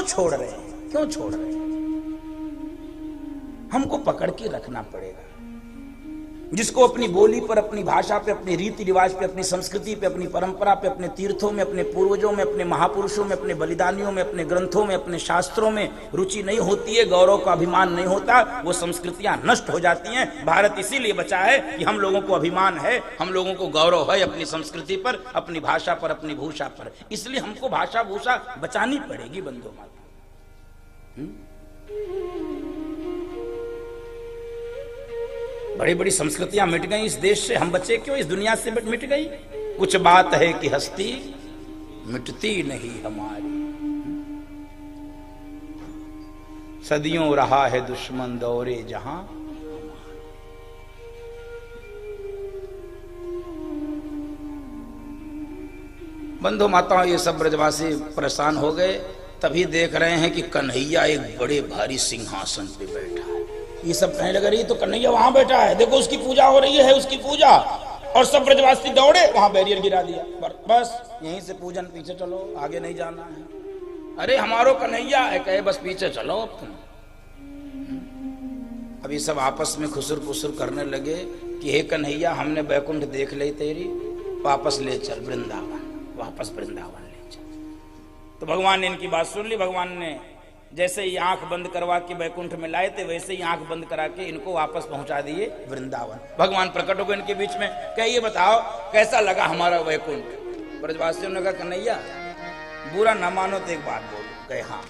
छोड़ रहे हैं, क्यों छोड़ रहे हैं? हमको पकड़ के रखना पड़ेगा। जिसको अपनी बोली पर, अपनी भाषा पे, अपने रीति रिवाज पे, अपनी संस्कृति पे, अपनी परंपरा पे, अपने तीर्थों में, अपने पूर्वजों में, अपने महापुरुषों में, अपने बलिदानियों में, अपने ग्रंथों में, अपने शास्त्रों में रुचि नहीं होती है, गौरव का अभिमान नहीं होता, वो संस्कृतियां नष्ट हो जाती हैं। भारत इसीलिए बचा है कि हम लोगों को अभिमान है, हम लोगों को गौरव है अपनी संस्कृति पर, अपनी भाषा पर, अपनी भूषा पर। इसलिए हमको भाषा भूषा बचानी पड़ेगी बंधु माता। बड़ी बड़ी संस्कृतियां मिट गई इस देश से, हम बचे क्यों? इस दुनिया से मिट गई। कुछ बात है कि हस्ती मिटती नहीं हमारी, सदियों रहा है दुश्मन दौरे जहां। बंधु माताओं, ये सब ब्रजवासी परेशान हो गए। तभी देख रहे हैं कि कन्हैया एक बड़े भारी सिंहासन पे बैठा है। ये सब कहने लगे, रही तो कन्हैया वहां बैठा है, देखो उसकी पूजा हो रही है, उसकी पूजा। और सब ब्रजवासी दौड़े, वहां बैरियर गिरा दिया, बस यहीं से पूजन, पीछे चलो, आगे नहीं जाना है। अरे हमारो कन्हैया है, कहे बस पीछे चलो अब तुम। अब ये सब आपस में खुसुर फुसुर करने लगे कि हे कन्हैया, हमने बैकुंठ देख ली तेरी, वापस ले चल वृंदावन, वापस वृंदावन ले चल। तो भगवान ने इनकी बात सुन ली। भगवान ने जैसे ही आंख बंद करवा के बैकुंठ में लाए थे, वैसे ही आंख बंद करा के इनको वापस पहुंचा दिए वृंदावन। भगवान प्रकट हो गए इनके बीच में, कहिए बताओ कैसा लगा हमारा वैकुंठ? ब्रजवासियों ने कहा कन्हैया बुरा न मानो तो एक बात बोलो। कहे हाँ,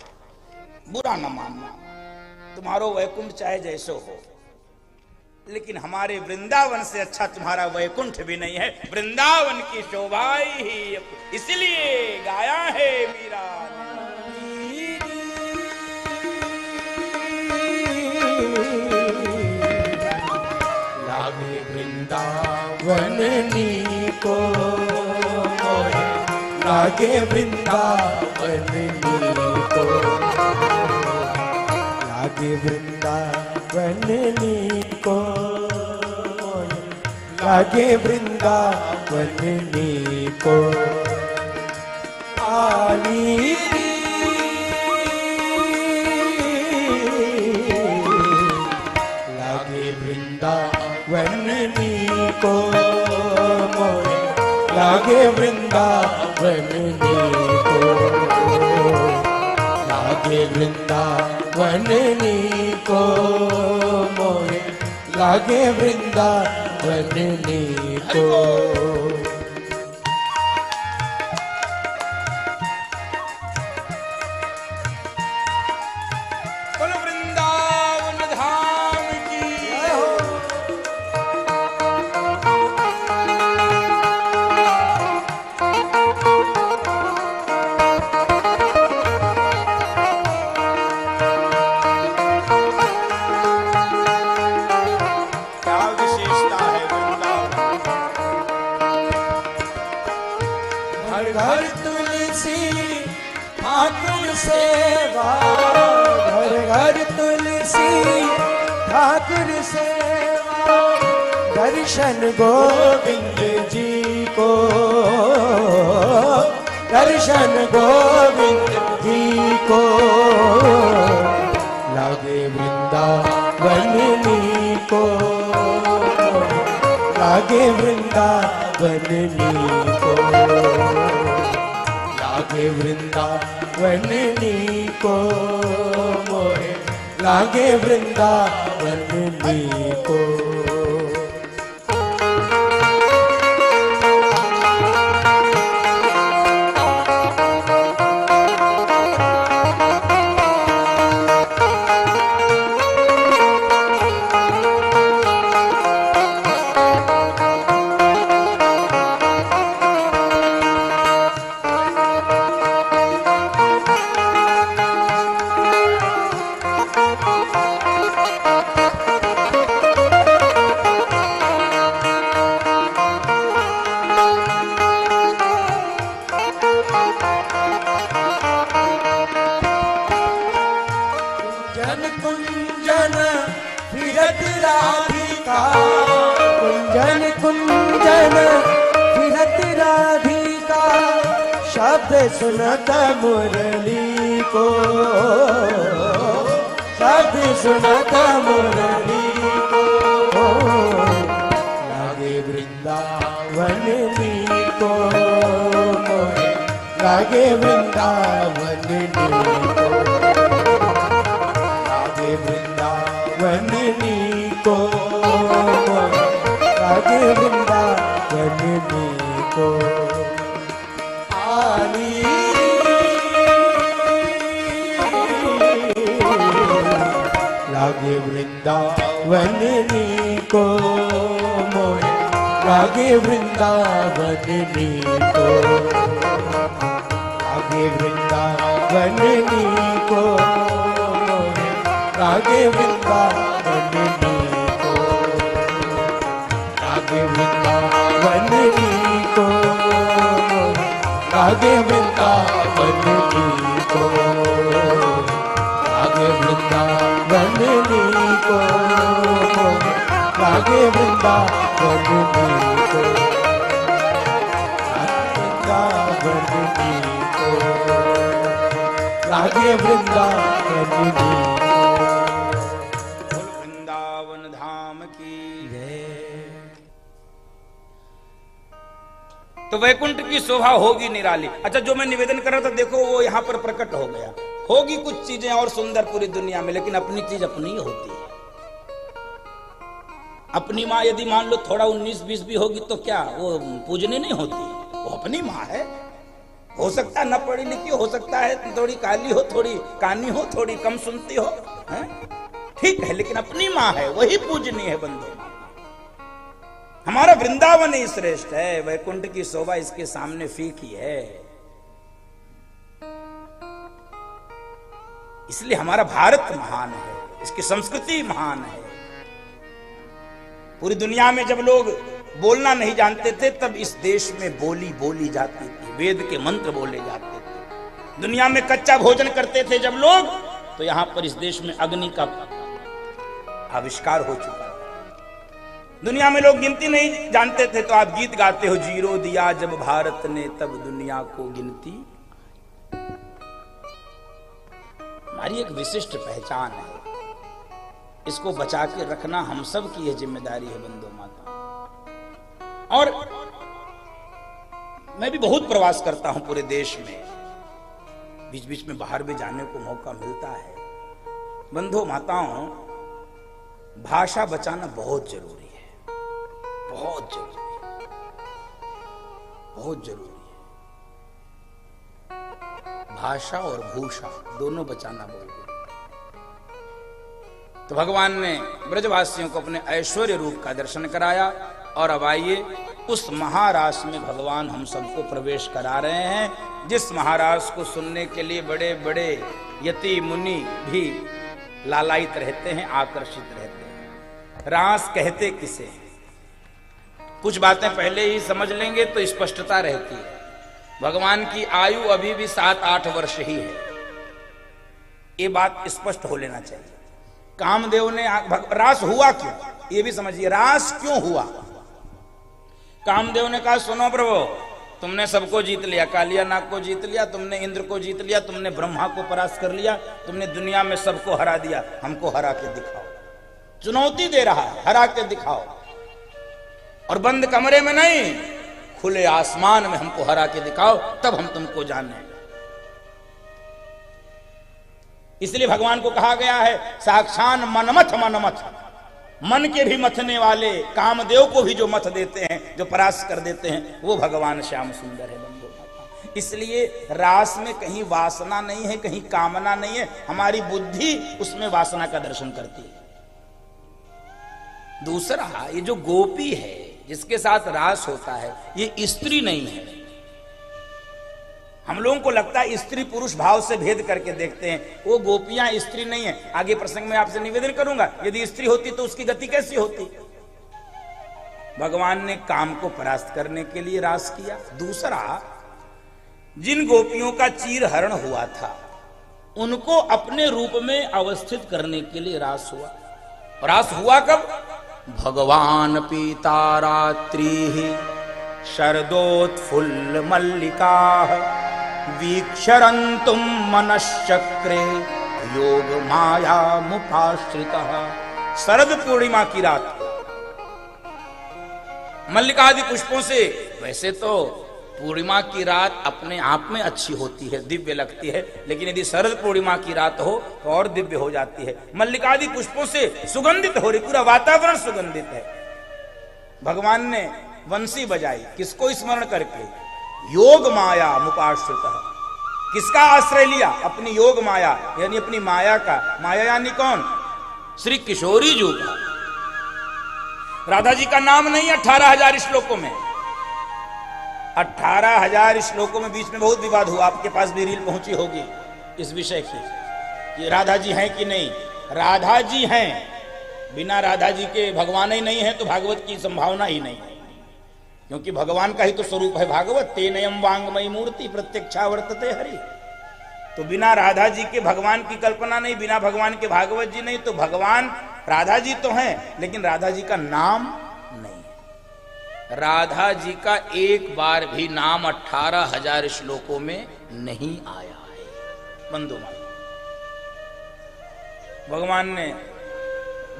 बुरा न मानना, तुम्हारो वैकुंठ चाहे जैसो हो, लेकिन हमारे वृंदावन से अच्छा तुम्हारा वैकुंठ भी नहीं है। वृंदावन की शोभा ही इसलिए गाया है मीरा ने। लागे वृंदावन नीको, लागे वृंदावन नीको, लागे वृंदावन नीको, लागे वृंदावन नीको। आली वृंदावन नीको मोरे, लागे वृंदावन नीको, लागे वृंदावन नीको मोरे, लागे वृंदावन नीको। सेवा घर घर तुलसी ठाकुर सेवा, दर्शन गोविंद जी को, दर्शन गोविंद जी को। लागे वृंदावन नीको, लागे वृंदावन नीको, लागे वृंदावन नीको मोरे, लागे वृंदावन नीको। सुनत मुरली को, साधु सुनत मुरली को, लागे वृंदावन नीको मोहे, लागे वृंदावन नीको, लागे वृंदावन नीको मोहे, लागे वृंदावन नीको। आली लागे वृंदावन नीको मोहे, लागे वृंदावन नीको, लागे वृंदावन नीको मोहे, लागे वृंदावन नीको, लागे वृंदावन नीको मोहे, लागे वृंदावन नीको, लागे वृंदावन नीको मोहे, लागे वृंदावन नीको, वृंदावन नीको, लागे वृंदावन नीको। वृंदावन धाम की जय। तो वैकुंठ की शोभा होगी निराली। अच्छा, जो मैं निवेदन कर रहा था देखो वो यहां पर प्रकट हो गया। होगी कुछ चीजें और सुंदर पूरी दुनिया में, लेकिन अपनी चीज अपनी ही होती है। अपनी माँ यदि मान लो थोड़ा 19-20 भी होगी तो क्या वो पूजनी नहीं होती? वो अपनी माँ है। हो सकता है न पढ़ी लिखी हो सकता है थोड़ी काली हो, थोड़ी कानी हो, थोड़ी कम सुनती हो, ठीक है, लेकिन अपनी माँ है, वही पूजनी है बंधु। हमारा वृंदावन ही श्रेष्ठ है। वैकुंठ की शोभा इसके सामने फीकी है। इसलिए हमारा भारत महान है, इसकी संस्कृति महान है। पूरी दुनिया में जब लोग बोलना नहीं जानते थे तब इस देश में बोली बोली जाती थी, वेद के मंत्र बोले जाते थे। दुनिया में कच्चा भोजन करते थे जब लोग, तो यहां पर इस देश में अग्नि का आविष्कार हो चुका है। दुनिया में लोग गिनती नहीं जानते थे तो आप गीत गाते हो, जीरो दिया जब भारत ने तब दुनिया को गिनती। हमारी एक विशिष्ट पहचान है, इसको बचा के रखना हम सब की यह जिम्मेदारी है बंधु माता। और मैं भी बहुत प्रवास करता हूं पूरे देश में, बीच बीच में बाहर भी जाने को मौका मिलता है। बंधु माताओं, भाषा बचाना बहुत जरूरी है, बहुत जरूरी है, बहुत जरूरी है। भाषा और भूषा दोनों बचाना बहुत जरूरी। तो भगवान ने ब्रजवासियों को अपने ऐश्वर्य रूप का दर्शन कराया। और अब आइए उस महारास में भगवान हम सबको प्रवेश करा रहे हैं, जिस महारास को सुनने के लिए बड़े बड़े यति मुनि भी लालायित रहते हैं, आकर्षित रहते हैं। रास कहते किसे? कुछ बातें पहले ही समझ लेंगे तो स्पष्टता रहती है। भगवान की आयु अभी भी 7-8 वर्ष ही है, ये बात स्पष्ट हो लेना चाहिए। कामदेव ने रास हुआ क्यों, ये भी समझिए, रास क्यों हुआ? कामदेव ने कहा, सुनो प्रभु, तुमने सबको जीत लिया, कालिया नाग को जीत लिया, तुमने इंद्र को जीत लिया, तुमने ब्रह्मा को परास्त कर लिया, तुमने दुनिया में सबको हरा दिया, हमको हरा के दिखाओ। चुनौती दे रहा है, हरा के दिखाओ। और बंद कमरे में नहीं, खुले आसमान में हमको हरा के दिखाओ, तब हम तुमको जाने। इसलिए भगवान को कहा गया है, साक्षान मनमथ मनमथ, मन के भी मथने वाले कामदेव को भी जो मथ देते हैं, जो परास्त कर देते हैं, वो भगवान श्याम सुंदर है बंधु माता। इसलिए रास में कहीं वासना नहीं है, कहीं कामना नहीं है, हमारी बुद्धि उसमें वासना का दर्शन करती है। दूसरा, ये जो गोपी है जिसके साथ रास होता है, ये स्त्री नहीं है। हम लोगों को लगता है स्त्री पुरुष भाव से भेद करके देखते हैं, वो गोपियां स्त्री नहीं है। आगे प्रसंग में आपसे निवेदन करूंगा, यदि स्त्री होती तो उसकी गति कैसी होती? भगवान ने काम को परास्त करने के लिए रास किया। दूसरा, जिन गोपियों का चीर हरण हुआ था उनको अपने रूप में अवस्थित करने के लिए रास हुआ। रास हुआ कब? भगवान पीता रात्रि शरदोत्फुल्ल मल्लिका वीक्षरंतुम मनश्चक्रे योग माया मुपाश्रितः। शरद पूर्णिमा की रात मल्लिकादि पुष्पों से, वैसे तो पूर्णिमा की रात अपने आप में अच्छी होती है, दिव्य लगती है, लेकिन यदि शरद पूर्णिमा की रात हो तो और दिव्य हो जाती है। मल्लिकादि पुष्पों से सुगंधित हो रही, पूरा वातावरण सुगंधित है। भगवान ने वंशी बजाई, किसको स्मरण करके? योग माया मुपाश्रितः। किसका आश्रय लिया? अपनी योग माया, यानी अपनी माया का। माया यानी कौन? श्री किशोरी जी का। राधा जी का नाम नहीं 18,000 श्लोकों में। 18,000 श्लोकों में बीच में बहुत विवाद हुआ, आपके पास भी रील पहुंची होगी इस विषय की, कि राधा जी हैं कि नहीं। राधा जी हैं, बिना राधा जी के भगवान ही नहीं है तो भागवत की संभावना ही नहीं है, क्योंकि भगवान का ही तो स्वरूप है भागवत। तेनयम वांगमयी मूर्ति प्रत्यक्षा वर्तते हरि। तो बिना राधा जी के भगवान की कल्पना नहीं, बिना भगवान के भागवत जी नहीं। तो भगवान राधा जी तो हैं, लेकिन राधा जी का नाम नहीं है। राधा जी का एक बार भी नाम 18,000 श्लोकों में नहीं आया है। बंधु मान, भगवान ने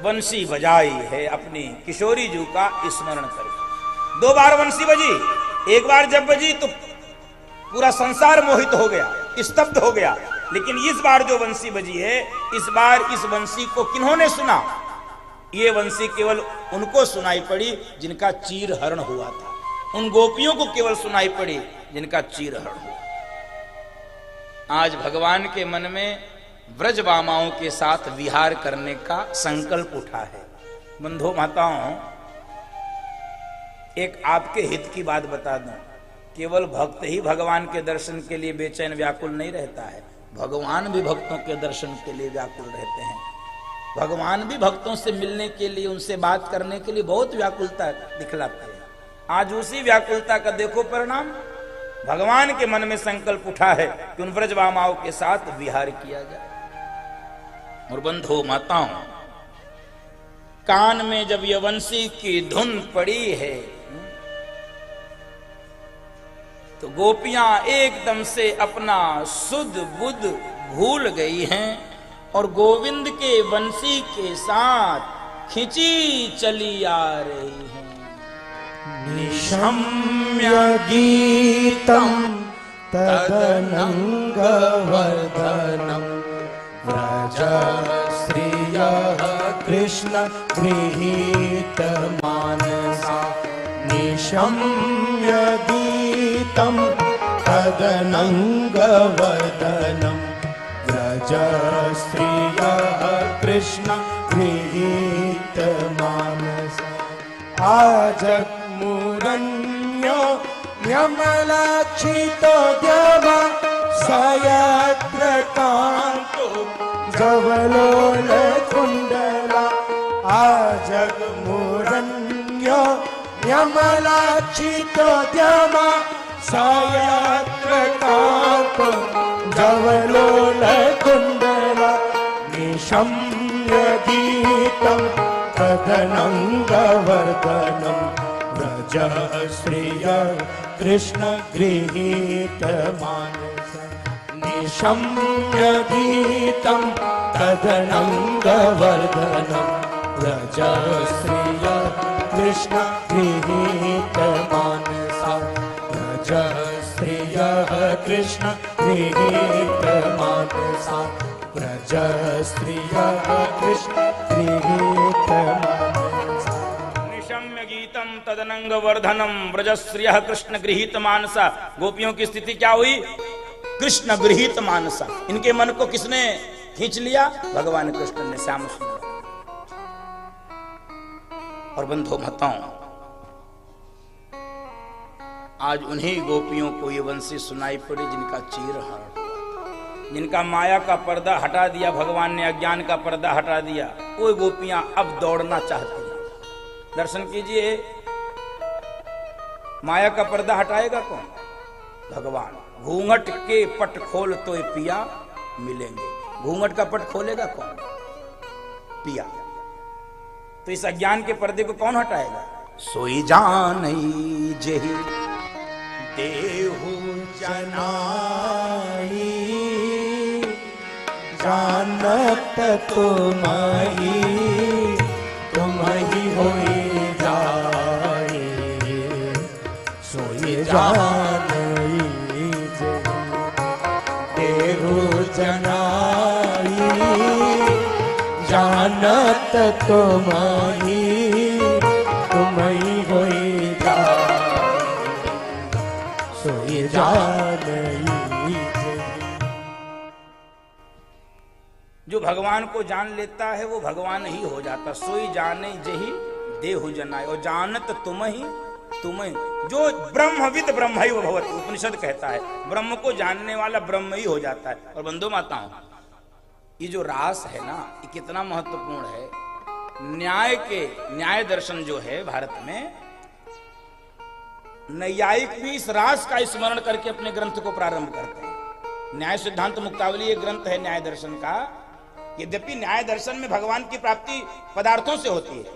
वंशी बजाई है अपनी किशोरी जी का स्मरण करके। 2 बार वंशी बजी, एक बार जब बजी तो पूरा संसार मोहित हो गया, स्तब्ध हो गया। लेकिन इस बार जो वंशी बजी है, इस बार इस वंशी को किन्होंने सुना? ये वंशी केवल उनको सुनाई पड़ी जिनका चीर हरण हुआ था। उन गोपियों को केवल सुनाई पड़ी जिनका चीर हरण हुआ। आज भगवान के मन में ब्रजबामाओं के साथ विहार करने का संकल्प उठा है। बंधु माताओं, एक आपके हित की बात बता दूं, केवल भक्त ही भगवान के दर्शन के लिए बेचैन व्याकुल नहीं रहता है, भगवान भी भक्तों के दर्शन के लिए व्याकुल रहते हैं। भगवान भी भक्तों से मिलने के लिए, उनसे बात करने के लिए बहुत व्याकुलता दिखलाते हैं। आज उसी व्याकुलता का देखो परिणाम। भगवान के मन में संकल्प उठा है कि उन ब्रजबामाओं के साथ विहार किया जाए। और बंधु माताओं, कान में जब ये वंशी की धुन पड़ी है तो गोपियां एकदम से अपना सुध बुध भूल गई हैं और गोविंद के वंशी के साथ खिंची चली आ रही हैं। निशम्य गीतम तदनंगवर्धनम व्रज श्रियः कृष्ण गृहीत मानसा। निशम्य गीतम तदनंगवर्धनम व्रज श्रियः कृष्ण गृहीत मानसा। आजग्मुरन्यो न्यमलक्षितो द्यवा सयत्र कान्तो जवलोलकुण्डला। आजग्मुरन्यो न्यमलक्षितो द्यवा सयत्र कान्तो जवलोलकुण्डला। निशम्य गीतं तदनंगवर्धनम व्रज श्रियः कृष्ण गृहीत मानसा। निशम्य गीतं तदनंगवर्धनम व्रज श्रियः कृष्ण गृहीत मानसा। व्रज श्रियः कृष्ण गृहीत मानसा। व्रज श्रियः कृष्ण गृहीत मानसा। निशम्य गीतम तदनंग वर्धनम ब्रजश्रियः कृष्ण गृहीत मानसा। गोपियों की स्थिति क्या हुई? कृष्ण गृहीत मानसा। इनके मन को किसने खींच लिया? भगवान कृष्ण ने, श्याम सुंदर। और बंधु माताओं, आज उन्हीं गोपियों को ये वंशी सुनाई पड़ी जिनका चीर हरण, जिनका माया का पर्दा हटा दिया भगवान ने, अज्ञान का पर्दा हटा दिया। वो गोपियां अब दौड़ना चाहती हैं। दर्शन कीजिए, माया का पर्दा हटाएगा कौन? भगवान। घूंघट के पट खोल तो पिया मिलेंगे। घूंघट का पट खोलेगा कौन? पिया। तो इस अज्ञान के पर्दे को कौन हटाएगा? सोई जानई जेहि देहु जनाई जानत तुम्हारी तुम्हारी होई जाए सोई जानई देहु जनाई जानत तुम्हारी तुम्हारी होई जाए सोई जानई जो भगवान को जान लेता है वो भगवान ही हो जाता। सोई जाने जही देहु जनाए, और जानत तुम ही जो ब्रह्मविद ब्रह्म ही भवति, उपनिषद कहता है ब्रह्म को जानने वाला ब्रह्म ही हो जाता है। और बंधु माताओं, ये जो रास है ना, ये कितना महत्वपूर्ण है। न्याय दर्शन जो है भारत में, नैयायिक भी इस रास का स्मरण करके अपने ग्रंथ को प्रारंभ करते हैं। न्याय सिद्धांत मुक्तावली एक ग्रंथ है न्याय दर्शन का। यद्यपि न्याय दर्शन में भगवान की प्राप्ति पदार्थों से होती है,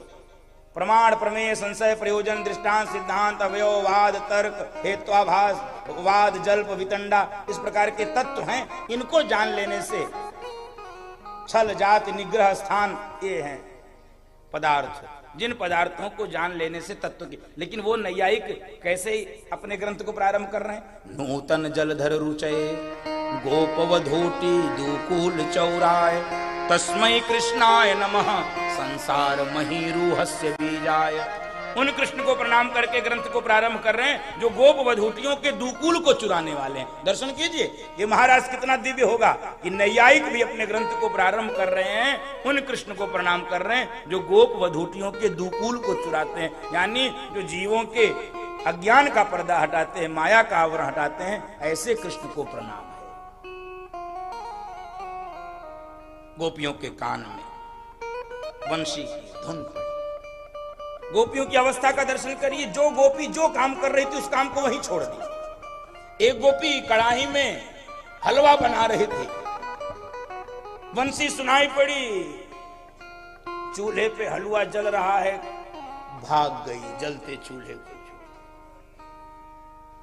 प्रमाण प्रमेय संशय प्रयोजन दृष्टांत सिद्धांत अवयव वाद तर्क हेत्वाभास वाद जल्प वितंडा, इस प्रकार के तत्व हैं। इनको जान लेने से छल जाति निग्रह स्थान, ये हैं पदार्थ, जिन पदार्थों को जान लेने से तत्व की। लेकिन वो नैयायिक कैसे अपने ग्रंथ को प्रारंभ कर रहे हैं। नूतन जलधर रुचये गोपवधूटी दुकूल चौराय तस्मै कृष्णाय नमः संसार महीरूहस्य बीजाय। उन कृष्ण को प्रणाम करके ग्रंथ को प्रारंभ कर रहे हैं जो गोप वधूटियों के दुकूल को चुराने वाले हैं। दर्शन कीजिए, ये महाराज कितना दिव्य होगा कि नैयायिक भी अपने ग्रंथ को प्रारंभ कर रहे हैं, उन कृष्ण को प्रणाम कर रहे हैं जो गोप वधूटियों के दुकूल को चुराते हैं, यानी जो जीवों के अज्ञान का पर्दा हटाते हैं, माया का आवरण हटाते हैं, ऐसे कृष्ण को प्रणाम है। गोपियों के कान में वंशी की धुन पड़ी। गोपियों की अवस्था का दर्शन करिए। जो गोपी जो काम कर रही थी उस काम को वहीं छोड़ दी। एक गोपी कड़ाही में हलवा बना रही थी, वंशी सुनाई पड़ी, चूल्हे पे हलवा जल रहा है, भाग गई जलते चूल्हे को।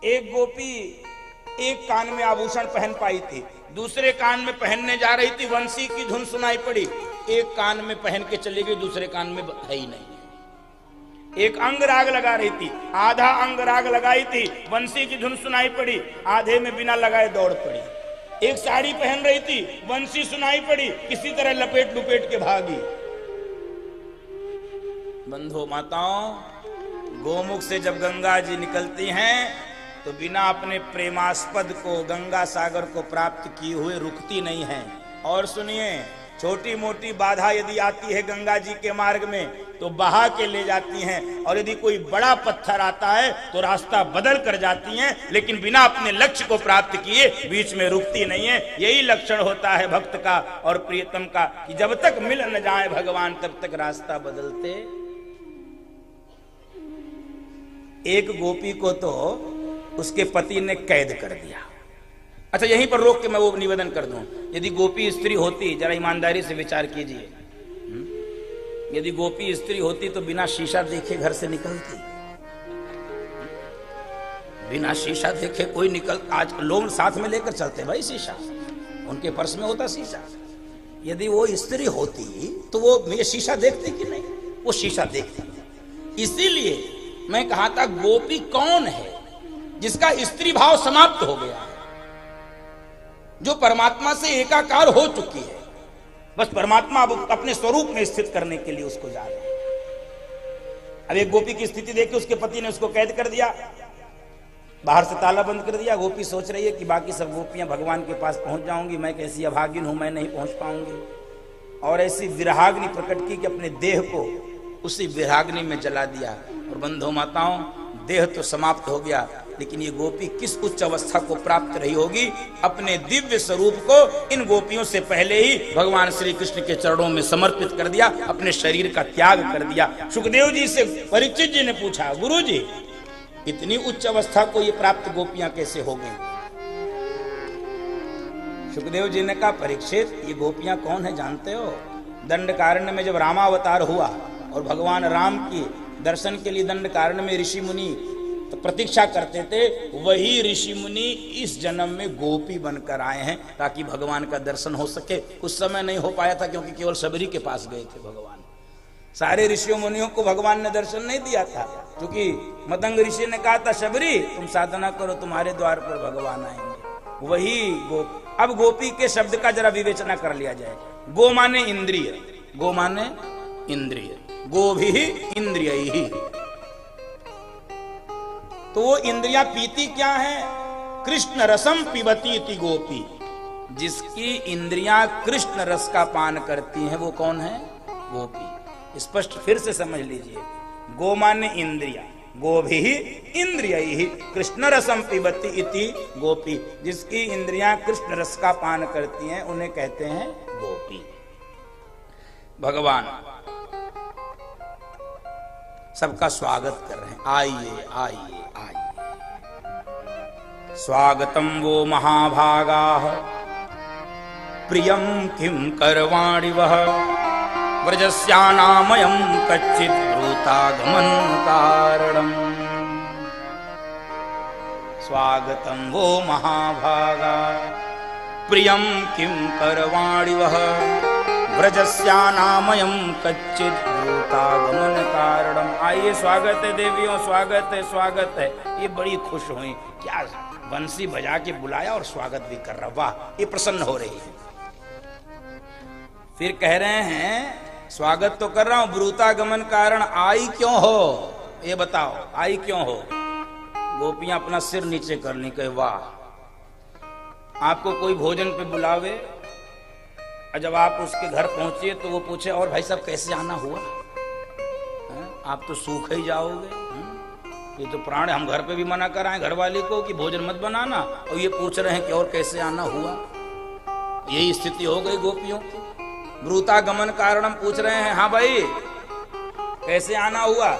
एक गोपी एक कान में आभूषण पहन पाई थी, दूसरे कान में पहनने जा रही थी, वंशी की धुन सुनाई पड़ी, एक कान में पहन के चली गई, दूसरे कान में है ही नहीं। एक अंग राग लगा रही थी, आधा अंग राग लगाई थी, वंशी की धुन सुनाई पड़ी, आधे में बिना लगाए दौड़ पड़ी। एक साड़ी पहन रही थी, वंशी सुनाई पड़ी, किसी तरह लपेट लुपेट के भागी। बंधु माताओं, गोमुख से जब गंगा जी निकलती हैं तो बिना अपने प्रेमास्पद को, गंगा सागर को प्राप्त किए हुए रुकती नहीं है। और सुनिए, छोटी मोटी बाधा यदि आती है गंगा जी के मार्ग में तो बहा के ले जाती हैं, और यदि कोई बड़ा पत्थर आता है तो रास्ता बदल कर जाती हैं, लेकिन बिना अपने लक्ष्य को प्राप्त किए बीच में रुकती नहीं है। यही लक्षण होता है भक्त का और प्रियतम का कि जब तक मिल न जाए भगवान तब तक रास्ता बदलते। एक गोपी को तो उसके पति ने कैद कर दिया। अच्छा, यहीं पर रोक के मैं वो निवेदन कर दूं, यदि गोपी स्त्री होती, जरा ईमानदारी से विचार कीजिए, यदि गोपी स्त्री होती तो बिना शीशा देखे घर से निकलती? बिना शीशा देखे कोई निकल, आज लोग साथ में लेकर चलते भाई शीशा, उनके पर्स में होता शीशा। यदि वो स्त्री होती तो वो ये शीशा देखती कि नहीं? वो शीशा देखती। इसीलिए मैं कहा था गोपी कौन है जिसका स्त्री भाव समाप्त हो गया है, जो परमात्मा से एकाकार हो चुकी है, बस परमात्मा अब अपने स्वरूप में स्थित करने के लिए उसको जा रहे हैं। अब एक गोपी की स्थिति देख के उसके पति ने उसको कैद कर दिया, बाहर से ताला बंद कर दिया। गोपी सोच रही है कि बाकी सब गोपियां भगवान के पास पहुंच जाऊंगी, मैं कैसी अभागिन हूं, मैं नहीं पहुंच पाऊंगी। और ऐसी विरहाग्नि प्रकट की कि अपने देह को उसी विरहाग्नि में जला दिया। और बंधु माताओं, देह तो समाप्त हो गया, लेकिन ये गोपी किस उच्च अवस्था को प्राप्त रही होगी, अपने दिव्य स्वरूप को इन गोपियों से पहले ही भगवान श्री कृष्ण के चरणों में समर्पित कर दिया, अपने शरीर का त्याग कर दिया। सुखदेव जी से परीक्षित जी ने पूछा, गुरु जी इतनी उच्च अवस्था को ये प्राप्त गोपियां कैसे हो गई? सुखदेव जी ने कहा, परीक्षित ये गोपियां कौन है जानते हो? दंडकारण्य में जब रामावतार हुआ और भगवान राम की दर्शन के लिए दंडकारण्य में ऋषि मुनि प्रतीक्षा करते थे, वही ऋषि मुनि इस जन्म में गोपी बनकर आए हैं ताकि भगवान का दर्शन हो सके। उस समय नहीं हो पाया था क्योंकि केवल शबरी के पास गए थे भगवान। सारे ऋषियों मुनियों को भगवान ने दर्शन नहीं दिया था, क्योंकि मतंग ऋषि ने कहा था शबरी तुम साधना करो, तुम्हारे द्वार पर भगवान आएंगे। वही अब गोपी के शब्द का जरा विवेचना कर लिया जाए। गो माने इंद्रिय, गो माने इंद्रिय, गो भी इंद्रिय ही। तो वो इंद्रियां पीती क्या है? कृष्ण रसम पिबती इति गोपी। जिसकी इंद्रियां कृष्ण रस का पान करती हैं वो कौन है? गोपी। स्पष्ट फिर से समझ लीजिए, गो माने इंद्रिया, गो भी इंद्रिय ही कृष्ण रसम पिबती इति गोपी। जिसकी इंद्रियां कृष्ण रस का पान करती हैं उन्हें कहते हैं गोपी। भगवान सबका स्वागत कर रहे हैं, आइए आइए आइए। स्वागतम वो महाभागाः प्रियम किम करवाणि वह व्रजस्यानामयं कच्चित् ब्रूतागमन कारणम्। स्वागतं वो महाभागा प्रियं किं करवाणि वह व्रजस्यानामयं कच्चित् ब्रूतागमन कारणम्। आइए, स्वागत है देवियों, स्वागत है, स्वागत है। ये बड़ी खुश हुई, क्या बंसी बजा के बुलाया और स्वागत भी कर रहा, वाह, ये प्रसन्न हो रही है। फिर कह रहे हैं स्वागत तो कर रहा हूं, ब्रूतागमन कारण आई क्यों हो? ये बताओ, आई क्यों हो? गोपियां अपना सिर नीचे कर ली, कहे वाह। आपको कोई भोजन पे बुलावे और जब आप उसके घर पहुंचिए तो वो पूछे और भाई साहब कैसे आना हुआ? आप तो सूख ही जाओगे। ये तो प्राण, हम घर पे भी मना कर आए घर वाले को कि भोजन मत बनाना, और ये पूछ रहे हैं कि और कैसे आना हुआ। यही स्थिति हो गई गोपियों की। ब्रूतागमन कारणम पूछ रहे हैं, हाँ भाई कैसे आना हुआ?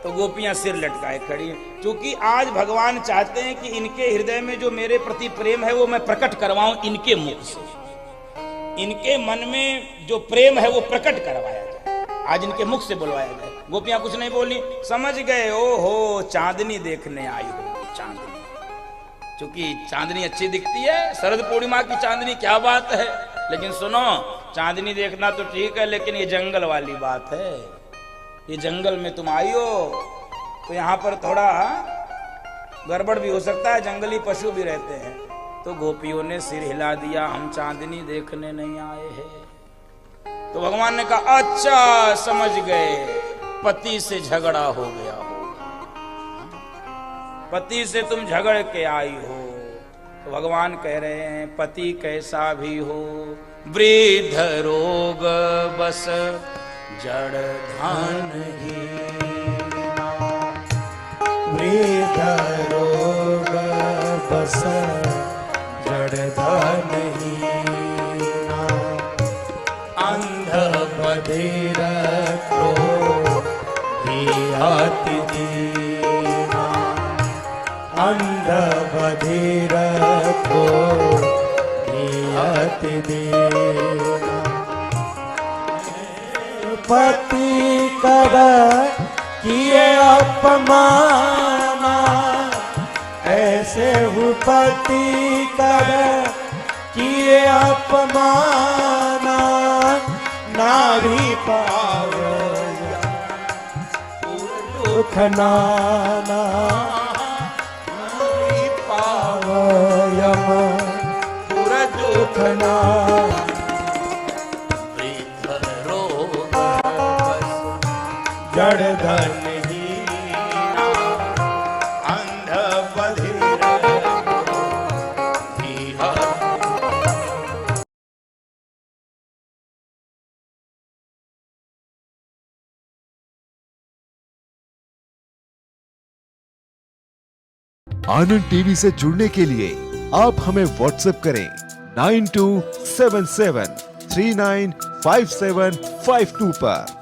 तो गोपियां सिर लटकाए खड़ी हैं, क्योंकि आज भगवान चाहते हैं कि इनके हृदय में जो मेरे प्रति प्रेम है वो मैं प्रकट करवाऊं इनके मुख से। इनके मन में जो प्रेम है वो प्रकट करवाया जाए, आज इनके मुख से बुलवाया जाए। गोपियां कुछ नहीं बोली, समझ गए, ओ हो चांदनी देखने आई हो। चांदनी, क्योंकि चांदनी अच्छी दिखती है, शरद पूर्णिमा की चांदनी, क्या बात है। लेकिन सुनो, चांदनी देखना तो ठीक है, लेकिन ये जंगल वाली बात है। ये जंगल में तुम आई हो तो यहाँ पर थोड़ा गड़बड़ भी हो सकता है, जंगली पशु भी रहते हैं। तो गोपियों ने सिर हिला दिया, हम चांदनी देखने नहीं आए हैं। तो भगवान ने कहा अच्छा समझ गए, पति से झगड़ा हो गया होगा, पति से तुम झगड़ के आई हो। तो भगवान कह रहे हैं पति कैसा भी हो, वृद्ध रोग बस जड़ धान ही। वृद्ध रोग बस जड़ धान ही। अंध बधिर अति दीना। अंध बधिर अति दीना। पति कर किए अपमाना, ऐसे हूँ पति कर किए अपमाना। नारी पाव दुख नाना, नारी पाव यम दुख नाना। जड़ धन ही अंध बधिर आनंद टीवी से जुड़ने के लिए आप हमें व्हाट्सएप करें 9277395752 पर।